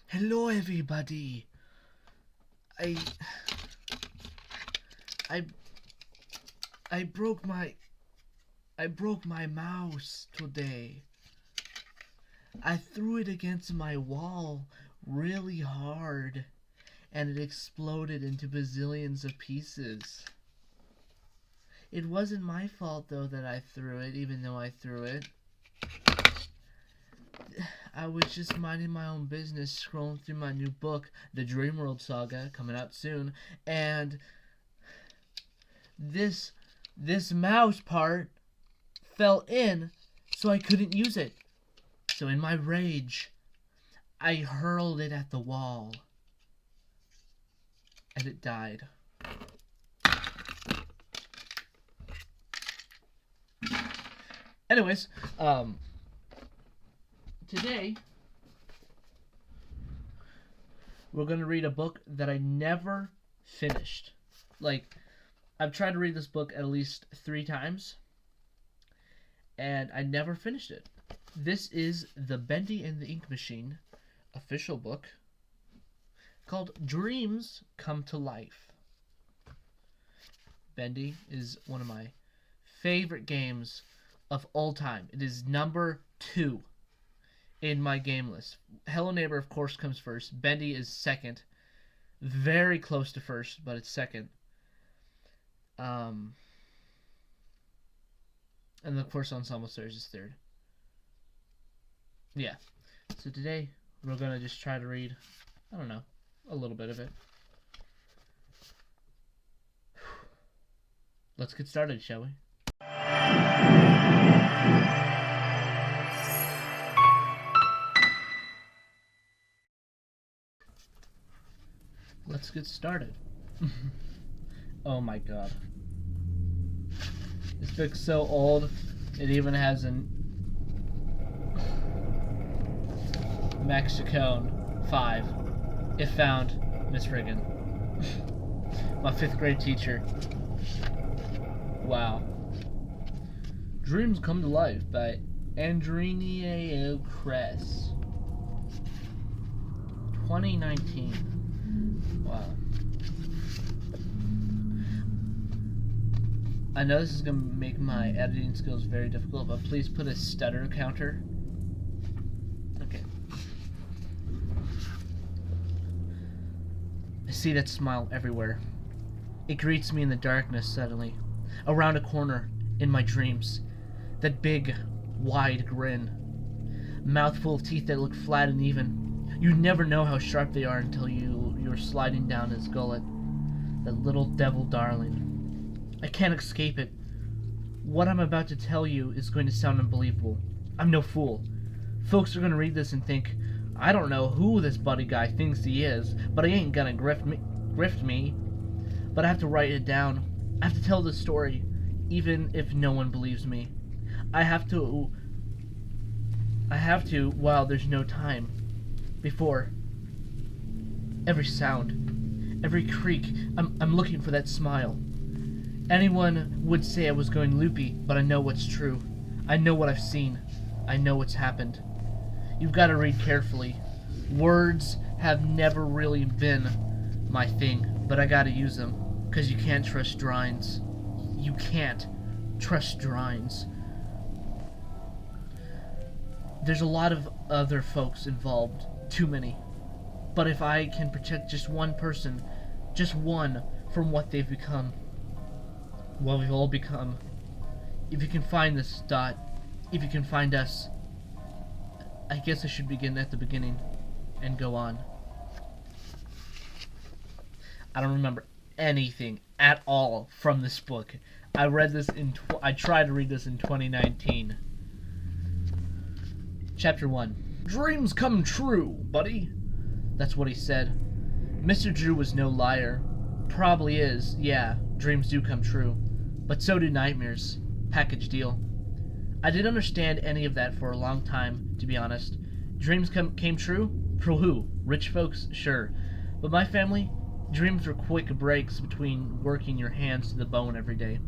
Hello, everybody. I I I broke my mouse today. I threw it against my wall really hard, and it exploded into bazillions of pieces. It wasn't my fault though that I threw it, even though I threw it. I was just minding my own business, scrolling through my new book, The Dreamworld Saga, coming out soon, and this mouse part fell in, so I couldn't use it. So in my rage, I hurled it at the wall, and it died. Anyways, today we're going to read a book that I never finished. I've tried to read this book at least 3 times, and I never finished it. This is the Bendy and the Ink Machine official book called Dreams Come to Life. Bendy is one of my favorite games of all time. It is number 2 in my game list. Hello Neighbor, of course, comes first. Bendy is second. Very close to first, but it's second. And of course, Ensemble Stars is third. Yeah. So today, we're going to just try to read, I don't know, a little bit of it. Let's get started, shall we? Let's get started. Oh my god. This book's so old, it even has an Mexicone 5. If found, Miss Friggin. My 5th grade teacher. Wow. Dreams Come to Life by Andrea Kress. 2019. Wow. I know this is going to make my editing skills very difficult, but please put a stutter counter. Okay. I see that smile everywhere. It greets me in the darkness suddenly. Around a corner, in my dreams. That big, wide grin. Mouthful of teeth that look flat and even. You never know how sharp they are until you're sliding down his gullet. That little devil darling. I can't escape it. What I'm about to tell you is going to sound unbelievable. I'm no fool. Folks are going to read this and think, I don't know who this buddy guy thinks he is, but he ain't gonna grift me. But I have to write it down. I have to tell this story, even if no one believes me. I have to while there's no time. Before every sound, every creak, I'm looking for that smile. Anyone would say I was going loopy, but I know what's true. I know what I've seen. I know what's happened. You've got to read carefully. Words have never really been my thing, but I gotta use them, because you can't trust drawings. You can't trust drawings. There's a lot of other folks involved. Too many. But if I can protect just one person, just one, from what they've become, what we've all become. If you can find this, Dot, if you can find us, I guess I should begin at the beginning and go on. I don't remember anything at all from this book. I read this I tried to read this in 2019. Chapter 1. Dreams come true, buddy. That's what he said. Mr. Drew was no liar. Probably is, yeah, dreams do come true. But so do nightmares. Package deal. I didn't understand any of that for a long time, to be honest. Dreams came true? For who? Rich folks? Sure. But my family? Dreams were quick breaks between working your hands to the bone every day.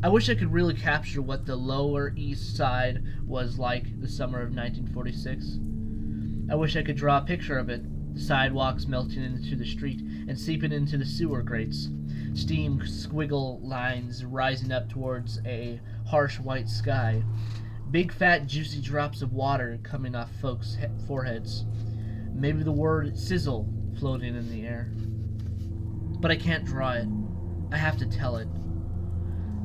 I wish I could really capture what the Lower East Side was like the summer of 1946. I wish I could draw a picture of it. The sidewalks melting into the street and seeping into the sewer grates. Steam squiggle lines rising up towards a harsh white sky. Big fat juicy drops of water coming off folks' foreheads. Maybe the word sizzle floating in the air. But I can't draw it. I have to tell it.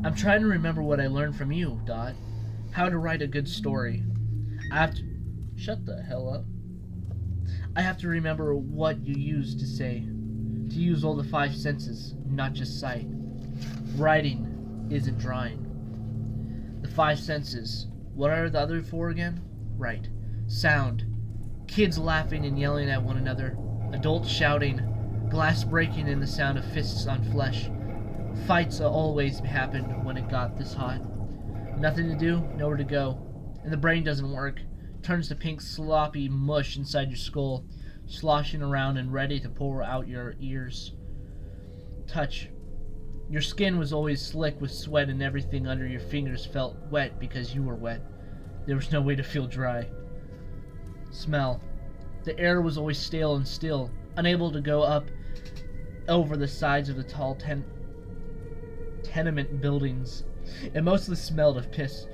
I'm trying to remember what I learned from you, Dot. How to write a good story. I have to... Shut the hell up. I have to remember what you used to say. To use all the 5 senses, not just sight. Writing isn't drawing. The 5 senses. What are the other 4 again? Right. Sound. Kids laughing and yelling at one another. Adults shouting. Glass breaking and the sound of fists on flesh. Fights always happened when it got this hot. Nothing to do, nowhere to go. And the brain doesn't work. Turns to pink sloppy mush inside your skull, sloshing around and ready to pour out your ears. Touch. Your skin was always slick with sweat and everything under your fingers felt wet because you were wet. There was no way to feel dry. Smell. The air was always stale and still, unable to go up over the sides of the tall tenement buildings. It mostly smelled of piss.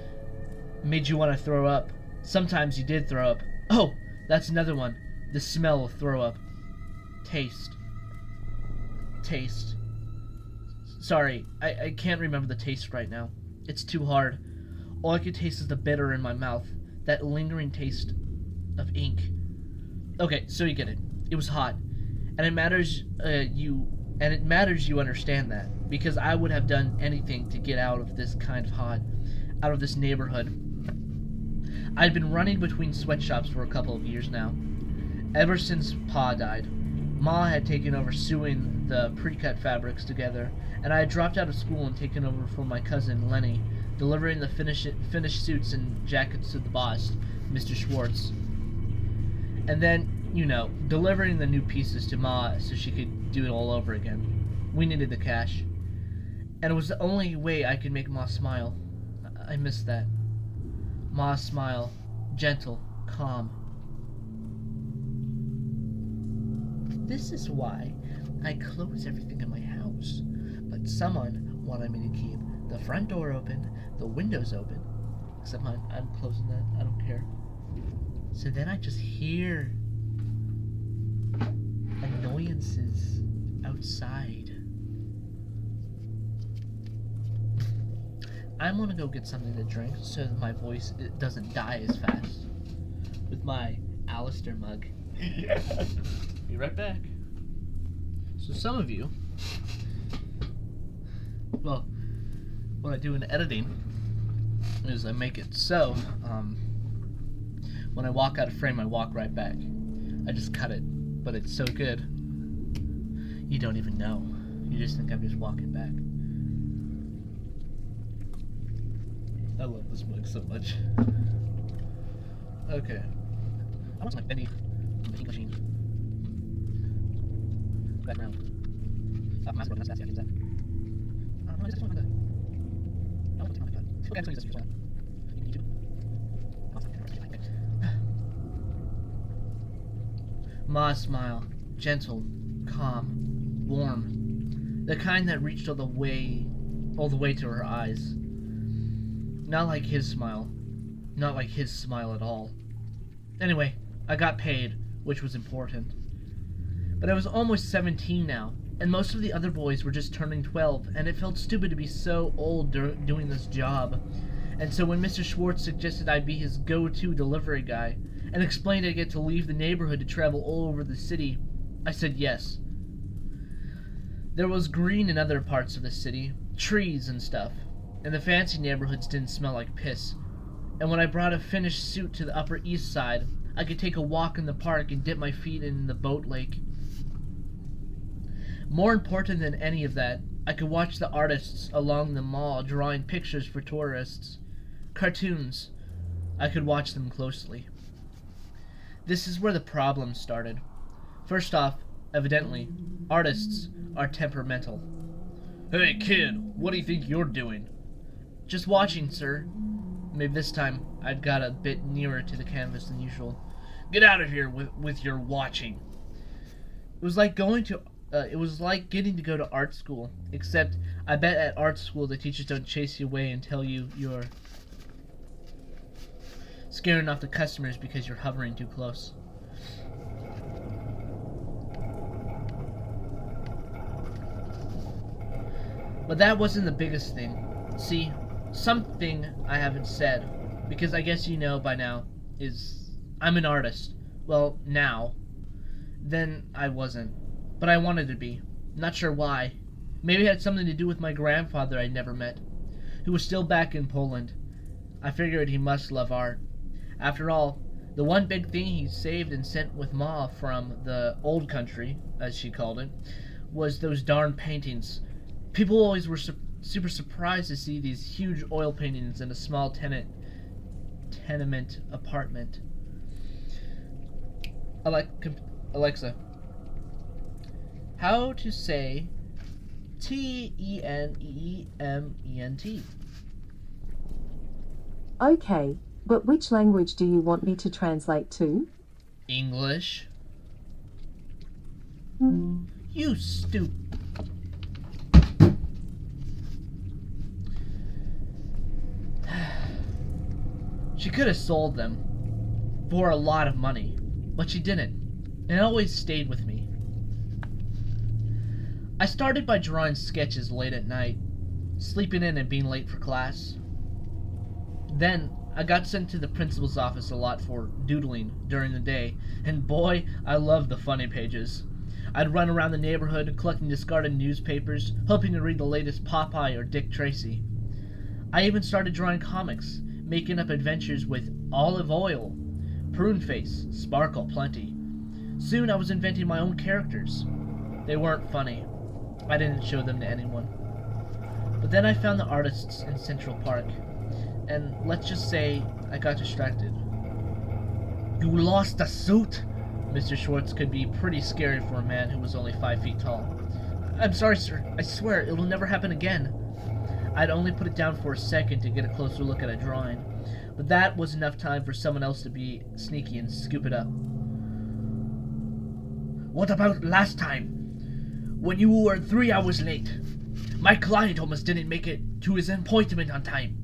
Made you want to throw up. Sometimes you did throw up. Oh, that's another one. The smell of throw up. Taste. Taste. Sorry, I can't remember the taste right now. It's too hard. All I could taste is the bitter in my mouth. That lingering taste of ink. Okay, so you get it. It was hot. And it matters you understand that. Because I would have done anything to get out of this kind of hot. Out of this neighborhood. I'd been running between sweatshops for a couple of years now. Ever since Pa died. Ma had taken over sewing the pre-cut fabrics together, and I had dropped out of school and taken over for my cousin Lenny, delivering the finished suits and jackets to the boss, Mr. Schwartz. And then, you know, delivering the new pieces to Ma so she could do it all over again. We needed the cash. And it was the only way I could make Ma smile. I missed that. Ma's smile. Gentle. Calm. This is why I close everything in my house. But someone wanted me to keep the front door open, the windows open. Except I'm closing that. I don't care. So then I just hear annoyances outside. I'm gonna go get something to drink so that my voice doesn't die as fast. With my Alistair mug. Yeah. Be right back. So some of you, well, what I do in editing is I make it so, when I walk out of frame, I walk right back. I just cut it, but it's so good, you don't even know. You just think I'm just walking back. I love this mug so much. Okay. I want some like Bendy from the ink machine. Background. Stop master that's that. No, I just want to. I want to take my god. Okay, I'm just going to use this one. You need to. Ma's smile. Gentle. Calm. Warm. The kind that reached all the way to her eyes. Not like his smile. Not like his smile at all. Anyway, I got paid, which was important. But I was almost 17 now, and most of the other boys were just turning 12, and it felt stupid to be so old doing this job. And so when Mr. Schwartz suggested I be his go-to delivery guy, and explained I get to leave the neighborhood to travel all over the city, I said yes. There was green in other parts of the city, trees and stuff, and the fancy neighborhoods didn't smell like piss. And when I brought a finished suit to the Upper East Side, I could take a walk in the park and dip my feet in the boat lake. More important than any of that, I could watch the artists along the mall drawing pictures for tourists. Cartoons. I could watch them closely. This is where the problem started. First off, evidently, artists are temperamental. Hey kid, what do you think you're doing? Just watching, sir. Maybe this time I'd got a bit nearer to the canvas than usual. Get out of here with your watching. It was like getting to go to art school, except I bet at art school the teachers don't chase you away and tell you you're scaring off the customers because you're hovering too close. But that wasn't the biggest thing. See, something I haven't said, because I guess you know by now, is I'm an artist. Well, now. Then I wasn't. But I wanted to be. Not sure why. Maybe it had something to do with my grandfather I'd never met, who was still back in Poland. I figured he must love art. After all, the one big thing he saved and sent with Ma from the old country, as she called it, was those darn paintings. People always were super surprised to see these huge oil paintings in a small tenement apartment. Alexa, how to say Teneement? Okay, but which language do you want me to translate to? English. You stupid. She could have sold them for a lot of money, but she didn't, and it always stayed with me. I started by drawing sketches late at night, sleeping in and being late for class. Then I got sent to the principal's office a lot for doodling during the day, and boy, I loved the funny pages. I'd run around the neighborhood collecting discarded newspapers, hoping to read the latest Popeye or Dick Tracy. I even started drawing comics, making up adventures with Olive Oil, Prune Face, Sparkle Plenty. Soon I was inventing my own characters. They weren't funny. I didn't show them to anyone. But then I found the artists in Central Park, and let's just say I got distracted. You lost a suit? Mr. Schwartz could be pretty scary for a man who was only 5 feet tall. I'm sorry, sir. I swear, it will never happen again. I'd only put it down for a second to get a closer look at a drawing, but that was enough time for someone else to be sneaky and scoop it up. What about last time? When you were 3 hours late. My client almost didn't make it to his appointment on time.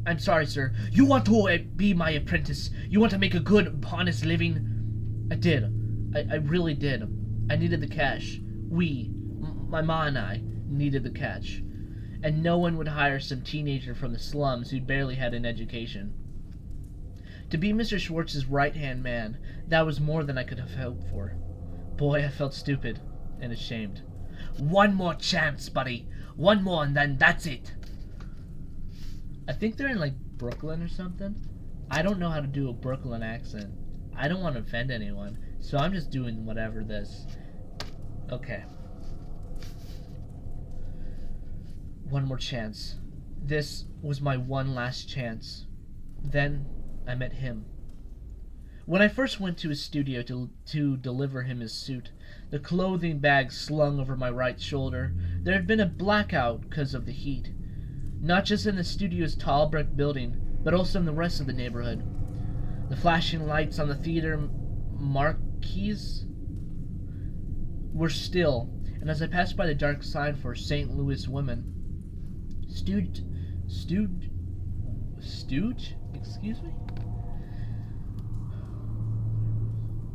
I'm sorry, sir. You want to be my apprentice. You want to make a good, honest living. I did. I really did. I needed the cash. My ma and I, needed the cash. And no one would hire some teenager from the slums who barely had an education. To be Mr. Schwartz's right-hand man, that was more than I could have hoped for. Boy, I felt stupid and ashamed. One more chance, buddy. One more and then that's it. I think they're in, like, Brooklyn or something. I don't know how to do a Brooklyn accent. I don't want to offend anyone, so I'm just doing whatever this. Okay. One more chance. This was my one last chance. Then I met him. When I first went to his studio to deliver him his suit, the clothing bag slung over my right shoulder, there had been a blackout because of the heat. Not just in the studio's tall brick building, but also in the rest of the neighborhood. The flashing lights on the theater marquees were still, and as I passed by the dark sign for St. Louis women, excuse me?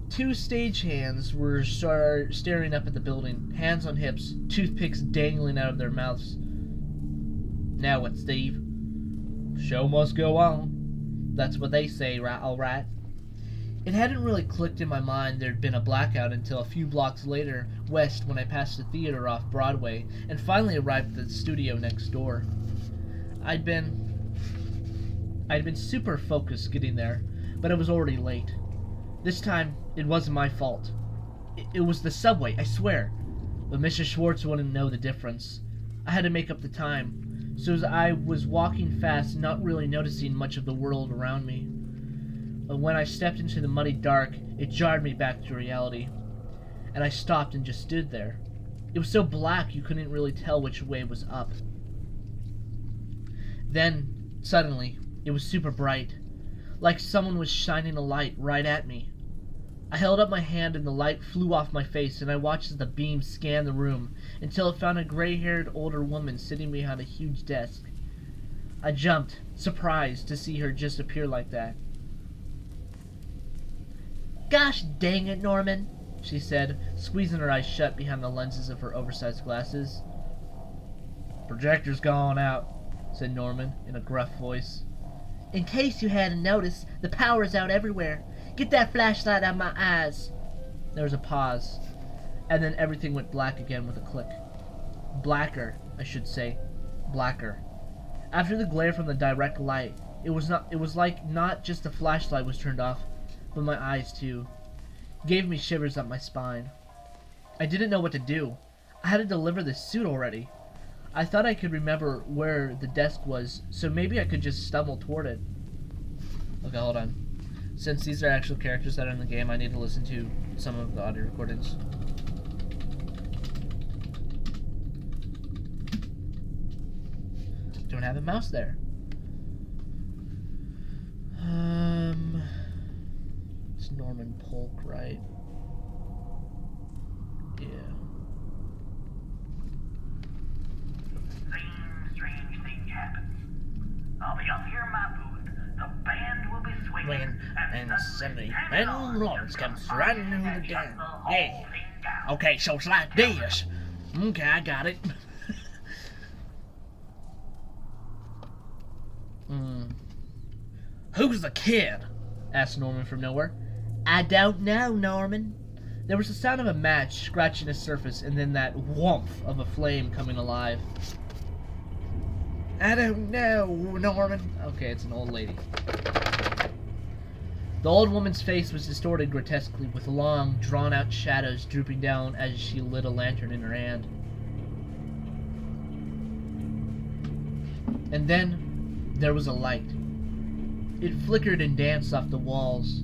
Two stagehands were staring up at the building, hands on hips, toothpicks dangling out of their mouths. Now what, Steve? Show must go on. That's what they say, right? All right. It hadn't really clicked in my mind there'd been a blackout until a few blocks later, west, when I passed the theater off Broadway and finally arrived at the studio next door. I'd been super focused getting there, but I was already late. This time, it wasn't my fault. It was the subway, I swear. But Mr. Schwartz wouldn't know the difference. I had to make up the time, so as I was walking fast, not really noticing much of the world around me. But when I stepped into the muddy dark, it jarred me back to reality. And I stopped and just stood there. It was so black you couldn't really tell which way was up. Then, suddenly, it was super bright, like someone was shining a light right at me. I held up my hand and the light flew off my face, and I watched as the beam scanned the room until it found a gray-haired older woman sitting behind a huge desk. I jumped, surprised to see her just appear like that. "Gosh dang it, Norman," she said, squeezing her eyes shut behind the lenses of her oversized glasses. "Projector's gone out," said Norman in a gruff voice. "In case you hadn't noticed, the power's out everywhere. Get that flashlight out of my eyes." There was a pause, and then everything went black again with a click. Blacker, I should say. Blacker. After the glare from the direct light, it was like not just the flashlight was turned off, but my eyes too. It gave me shivers up my spine. I didn't know what to do. I had to deliver this suit already. I thought I could remember where the desk was, so maybe I could just stumble toward it. Okay, hold on. Since these are actual characters that are in the game, I need to listen to some of the audio recordings. Don't have a mouse there. It's Norman Polk, right? Yeah. Same strange thing happens. I'll be up here in my booth. The band will be swinging, And suddenly, and Ben Lawrence comes riding through the shut game. whole Yeah. thing down. Okay, so it's like this. Okay, I got it. Who's the kid? Asked Norman from nowhere. I don't know, Norman. There was the sound of a match scratching the surface, and then that whoomph of a flame coming alive. I don't know, Norman. Okay, it's an old lady. The old woman's face was distorted grotesquely, with long, drawn-out shadows drooping down as she lit a lantern in her hand. And then there was a light. It flickered and danced off the walls.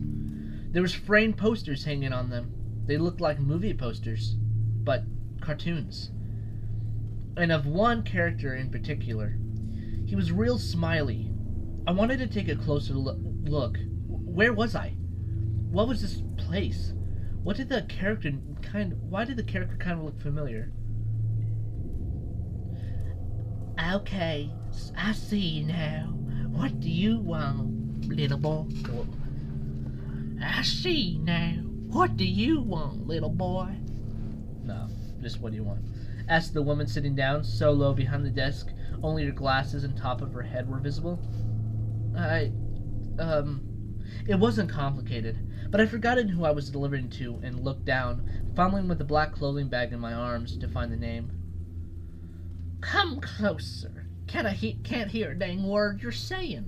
There was framed posters hanging on them. They looked like movie posters, but cartoons. And of one character in particular. He was real smiley. I wanted to take a closer look. Where was I? What was this place? Why did the character kind of look familiar? Okay, I see you now. What do you want, little boy? I see now. What do you want, little boy? No, just what do you want? Asked the woman sitting down, so low behind the desk, only her glasses and top of her head were visible. It wasn't complicated, but I'd forgotten who I was delivering to and looked down, fumbling with the black clothing bag in my arms to find the name. Come closer. Can't hear a dang word you're saying.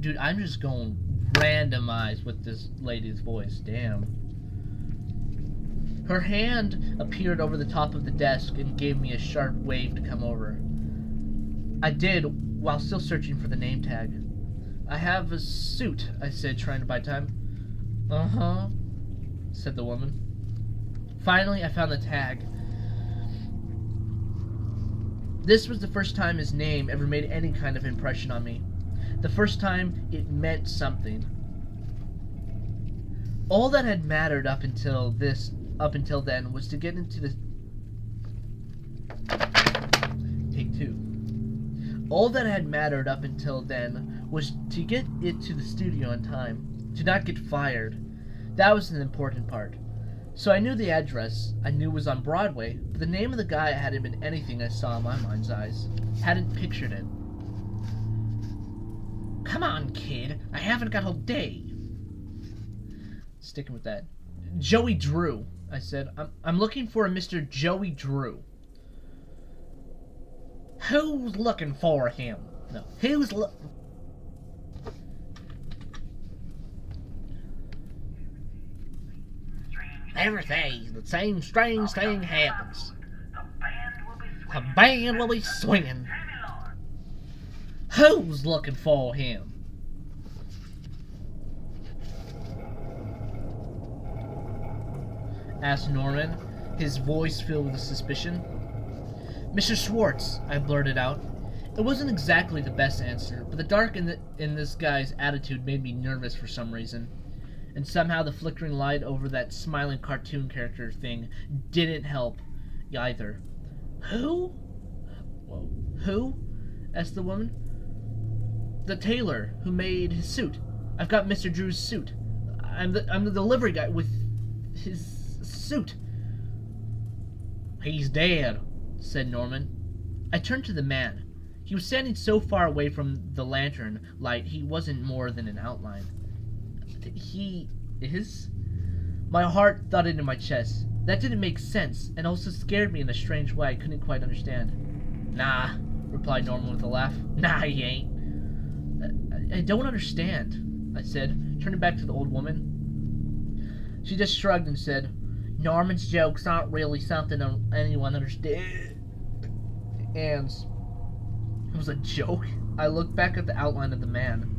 Dude, I'm just going randomized with this lady's voice. Damn. Her hand appeared over the top of the desk and gave me a sharp wave to come over. I did, while still searching for the name tag. I have a suit, I said, trying to buy time. Uh-huh, said the woman. Finally, I found the tag. This was the first time his name ever made any kind of impression on me. The first time it meant something. All that had mattered up until then was to get into the... Take two. All that had mattered up until then was to get it to the studio on time, to not get fired. That was an important part. So I knew the address, I knew it was on Broadway, but the name of the guy hadn't been anything I saw in my mind's eyes. Hadn't pictured it. Come on, kid, I haven't got all day. Sticking with that. Joey Drew, I said. I'm looking for a Mr. Joey Drew. Who's looking for him? No. Who's Everything, the same strange thing happens. The band will be swinging. Who's looking for him? Asked Norman, his voice filled with suspicion. Mr. Schwartz, I blurted out. It wasn't exactly the best answer, but the dark in this guy's attitude made me nervous for some reason. And somehow the flickering light over that smiling cartoon character thing didn't help either. Who? Whoa. Who? Asked the woman. The tailor who made his suit. I've got Mr. Drew's suit. I'm the delivery guy with his suit. He's dead, said Norman. I turned to the man. He was standing so far away from the lantern light he wasn't more than an outline. He is? My heart thudded in my chest. That didn't make sense, and also scared me in a strange way I couldn't quite understand. Nah, replied Norman with a laugh. Nah, he ain't. I don't understand, I said, turning back to the old woman. She just shrugged and said, Norman's jokes aren't really something anyone understands. And it was a joke? I looked back at the outline of the man.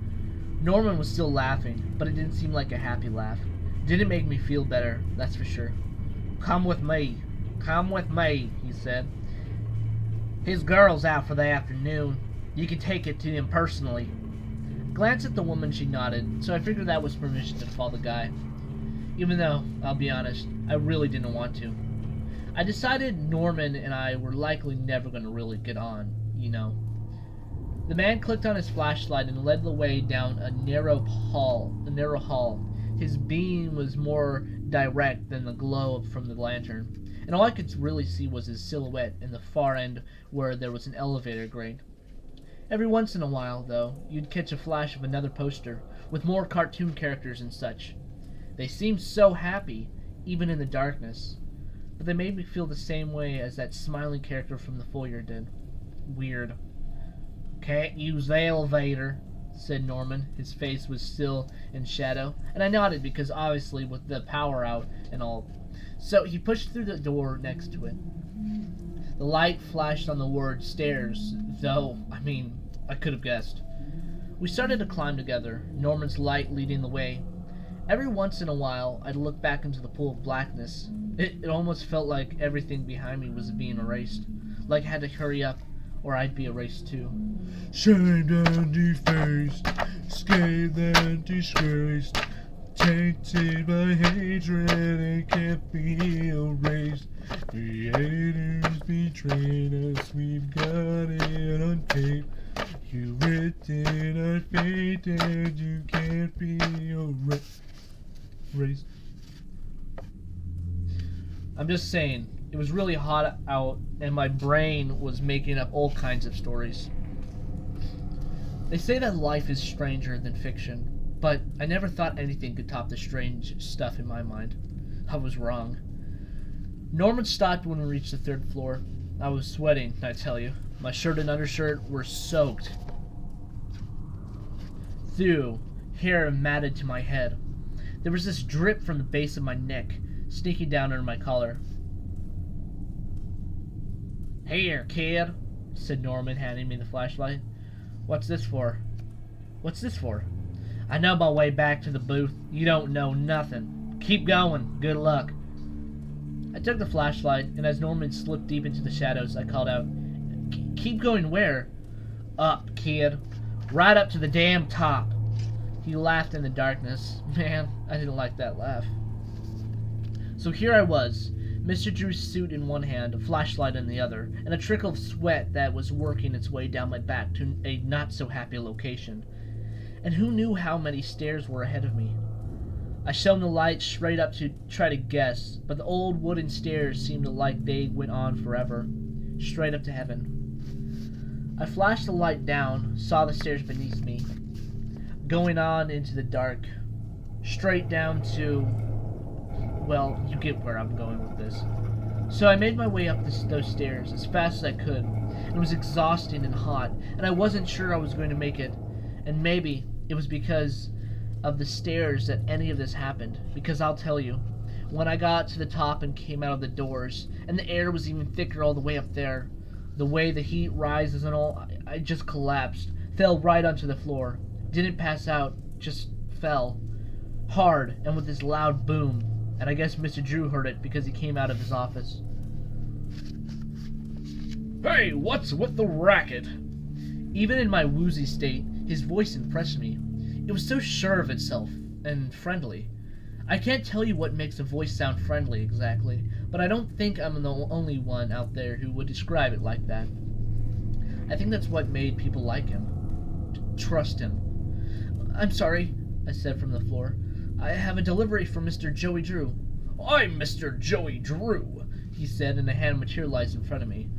Norman was still laughing, but it didn't seem like a happy laugh. It didn't make me feel better, that's for sure. Come with me. Come with me, he said. His girl's out for the afternoon. You can take it to him personally. Glanced at the woman, she nodded, so I figured that was permission to follow the guy. Even though, I'll be honest, I really didn't want to. I decided Norman and I were likely never going to really get on, you know. The man clicked on his flashlight and led the way down a narrow hall. His beam was more direct than the glow from the lantern, and all I could really see was his silhouette in the far end where there was an elevator grate. Every once in a while, though, you'd catch a flash of another poster, with more cartoon characters and such. They seemed so happy, even in the darkness, but they made me feel the same way as that smiling character from the foyer did. Weird. Can't use the elevator, said Norman. His face was still in shadow, and I nodded because obviously with the power out and all. So he pushed through the door next to it. The light flashed on the word stairs, though, I could have guessed. We started to climb together, Norman's light leading the way. Every once in a while, I'd look back into the pool of blackness. It almost felt like everything behind me was being erased, like I had to hurry up, or I'd be erased too. Shamed and defaced, scathed and disgraced, tainted by hatred and can't be erased. Creators betrayed us, we've got it on tape. You written our fate and you can't be erased. I'm just saying, it was really hot out and my brain was making up all kinds of stories. They say that life is stranger than fiction, but I never thought anything could top the strange stuff in my mind. I was wrong. Norman stopped when we reached the third floor. I was sweating, I tell you. My shirt and undershirt were soaked through, hair matted to my head. There was this drip from the base of my neck, sneaking down under my collar. Here, kid, said Norman, handing me the flashlight. What's this for? What's this for? I know my way back to the booth. You don't know nothing. Keep going. Good luck. I took the flashlight, and as Norman slipped deep into the shadows, I called out, Keep going where? Up, kid. Right up to the damn top. He laughed in the darkness. Man, I didn't like that laugh. So here I was, Mr. Drew's suit in one hand, a flashlight in the other, and a trickle of sweat that was working its way down my back to a not-so-happy location. And who knew how many stairs were ahead of me? I shone the light straight up to try to guess, but the old wooden stairs seemed like they went on forever, straight up to heaven. I flashed the light down, saw the stairs beneath me, going on into the dark, straight down to... well, you get where I'm going with this. So I made my way up those stairs as fast as I could. It was exhausting and hot, and I wasn't sure I was going to make it. And maybe it was because of the stairs that any of this happened, because I'll tell you, when I got to the top and came out of the doors, and the air was even thicker all the way up there, the way the heat rises and all, I just collapsed, fell right onto the floor, didn't pass out, just fell, hard, and with this loud boom, and I guess Mr. Drew heard it because he came out of his office. Hey, what's with the racket? Even in my woozy state, his voice impressed me. It was so sure of itself, and friendly. I can't tell you what makes a voice sound friendly exactly, but I don't think I'm the only one out there who would describe it like that. I think that's what made people like him. Trust him. I'm sorry, I said from the floor. I have a delivery from Mr. Joey Drew. I'm Mr. Joey Drew, he said, and a hand materialized in front of me.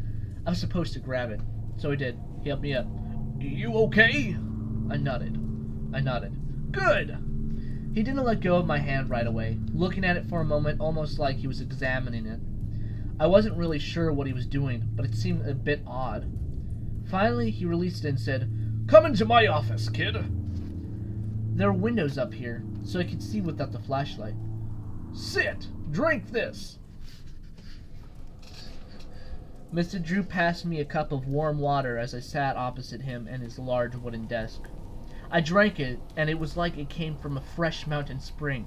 I was supposed to grab it, so I did. He helped me up. You okay? I nodded. Good! He didn't let go of my hand right away, looking at it for a moment almost like he was examining it. I wasn't really sure what he was doing, but it seemed a bit odd. Finally, he released it and said, Come into my office, kid. There were windows up here, so I could see without the flashlight. Sit! Drink this! Mr. Drew passed me a cup of warm water as I sat opposite him and his large wooden desk. I drank it, and it was like it came from a fresh mountain spring.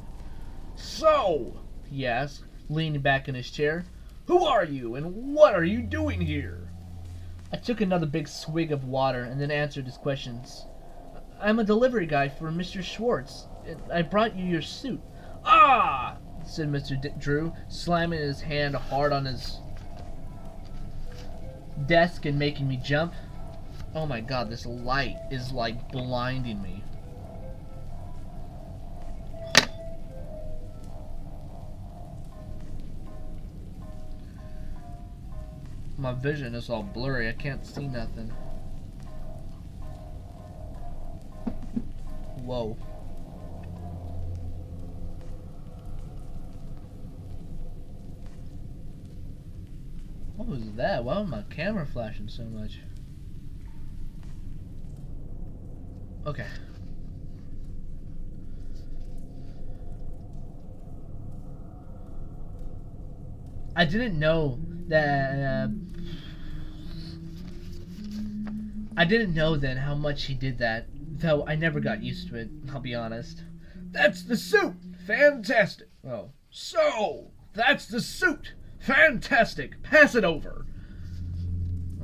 So, he asked, leaning back in his chair, who are you, and what are you doing here? I took another big swig of water and then answered his questions. I'm a delivery guy for Mr. Schwartz. I brought you your suit. Ah! Said Mr. Drew, slamming his hand hard on his desk and making me jump. Oh my god, this light is like blinding me. My vision is all blurry. I can't see nothing. Whoa. What was that? Why was my camera flashing so much? Okay. I didn't know that. I didn't know then how much he did that, though I never got used to it, I'll be honest. That's the suit! Fantastic! Oh. So, that's the suit! Fantastic! Pass it over!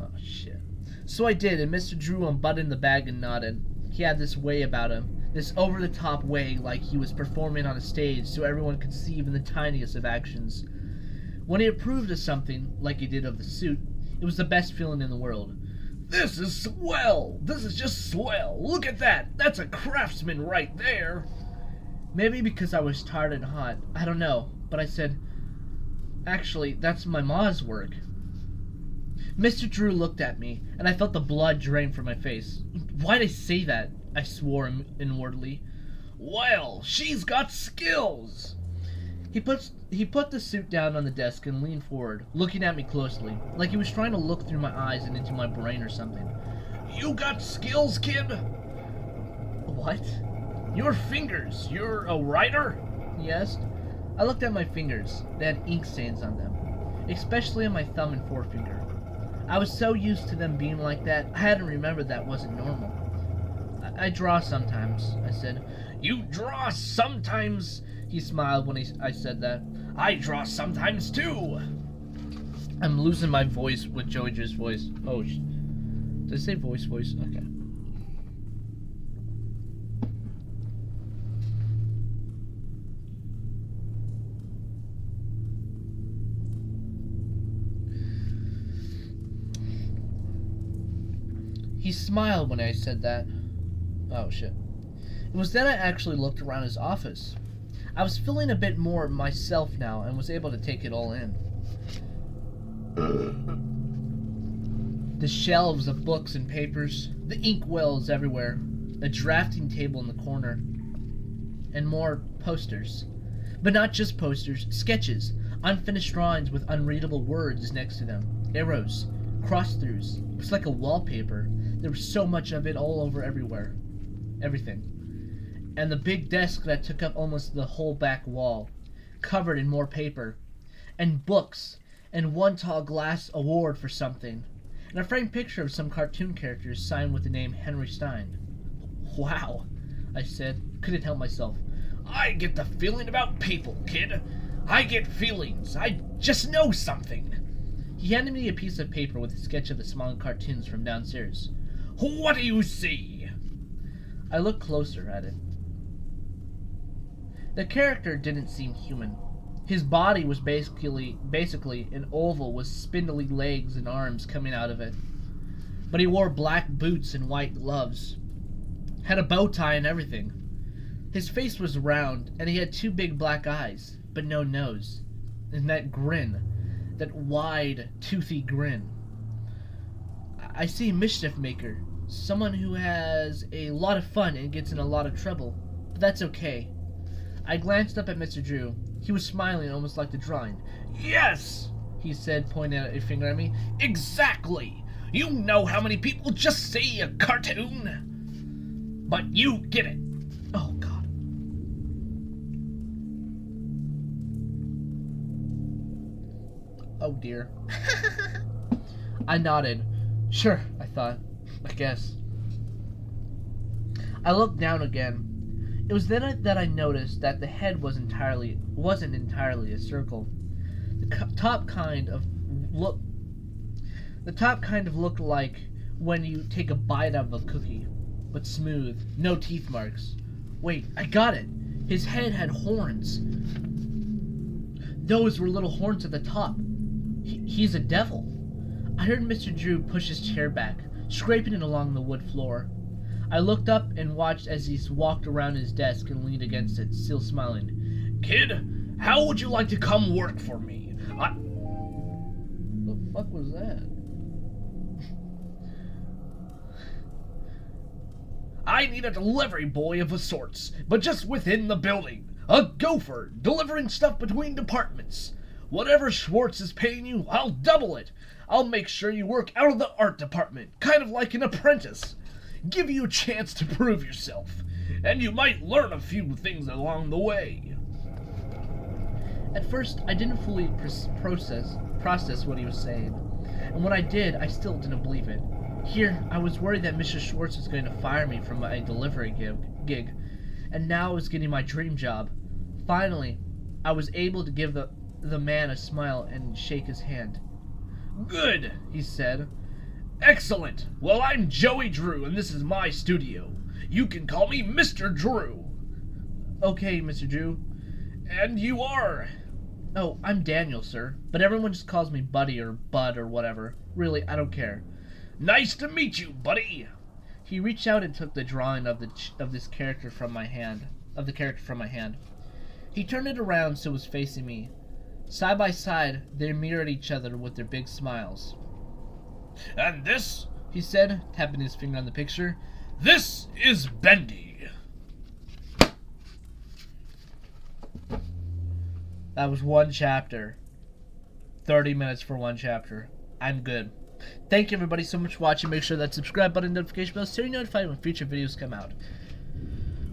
Oh, shit. So I did, and Mr. Drew unbuttoned the bag and nodded. He had this way about him, this over-the-top way, like he was performing on a stage so everyone could see even the tiniest of actions. When he approved of something, like he did of the suit, it was the best feeling in the world. This is swell! This is just swell! Look at that! That's a craftsman right there! Maybe because I was tired and hot, I don't know, but I said, actually, that's my ma's work. Mr. Drew looked at me, and I felt the blood drain from my face. Why'd I say that? I swore inwardly. Well, she's got skills! He put the suit down on the desk and leaned forward, looking at me closely, like he was trying to look through my eyes and into my brain or something. You got skills, kid? What? Your fingers. You're a writer? He asked. I looked at my fingers. They had ink stains on them, especially on my thumb and forefinger. I was so used to them being like that, I hadn't remembered that wasn't normal. I draw sometimes, I said. You draw sometimes? He smiled when I said that. I draw sometimes too. I'm losing my voice with Joey Drew's voice. Oh, did I say voice? Okay. He smiled when I said that. Oh, shit. It was then I actually looked around his office. I was feeling a bit more myself now and was able to take it all in. The shelves of books and papers, the ink wells everywhere, a drafting table in the corner, and more posters. But not just posters, sketches, unfinished drawings with unreadable words next to them, arrows, cross-throughs. It was like a wallpaper. There was so much of it all over everywhere. Everything. And the big desk that took up almost the whole back wall, covered in more paper, and books, and one tall glass award for something, and a framed picture of some cartoon characters signed with the name Henry Stein. Wow, I said, couldn't help myself. I get the feeling about people, kid. I get feelings. I just know something. He handed me a piece of paper with a sketch of the small cartoons from downstairs. What do you see? I looked closer at it. The character didn't seem human. His body was basically an oval with spindly legs and arms coming out of it. But he wore black boots and white gloves. Had a bow tie and everything. His face was round, and he had 2 big black eyes, but no nose. And that grin, that wide, toothy grin. I see a mischief maker, someone who has a lot of fun and gets in a lot of trouble, but that's okay. I glanced up at Mr. Drew. He was smiling almost like the drawing. Yes, He said, pointing a finger at me. exactly. You know how many people just see a cartoon? But you get it. Oh, God. Oh, dear. I nodded. Sure, I thought. I guess. I looked down again. It was then that I noticed that the head wasn't entirely a circle. The top kind of looked like when you take a bite out of a cookie, but smooth, no teeth marks. Wait, I got it. His head had horns. Those were little horns at the top. He's a devil. I heard Mr. Drew push his chair back, scraping it along the wood floor. I looked up and watched as he walked around his desk and leaned against it, still smiling. Kid, how would you like to come work for me? The fuck was that? I need a delivery boy of a sorts, but just within the building. A gopher, delivering stuff between departments. Whatever Schwartz is paying you, I'll double it. I'll make sure you work out of the art department, kind of like an apprentice. Give you a chance to prove yourself, and you might learn a few things along the way. At first, I didn't fully process what he was saying, and when I did, I still didn't believe it. Here, I was worried that Mr. Schwartz was going to fire me from my delivery gig, and now I was getting my dream job. Finally, I was able to give the man a smile and shake his hand. Good, he said. Excellent. Well, I'm Joey Drew, and this is my studio. You can call me Mr. Drew. Okay, Mr. Drew. And you are? Oh, I'm Daniel, sir, but everyone just calls me Buddy or Bud or whatever. Really, I don't care. Nice to meet you, buddy. He reached out and took the drawing of this character from my hand. He turned it around so it was facing me. Side by side, they mirrored each other with their big smiles. And this, he said, tapping his finger on the picture, this is Bendy. That was one chapter. 30 minutes for one chapter. I'm good. Thank you everybody so much for watching. Make sure that subscribe button and notification bell so you're notified when future videos come out.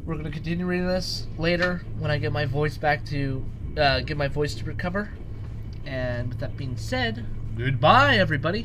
We're going to continue reading this later when I get my voice back to get my voice to recover. And with that being said, goodbye everybody.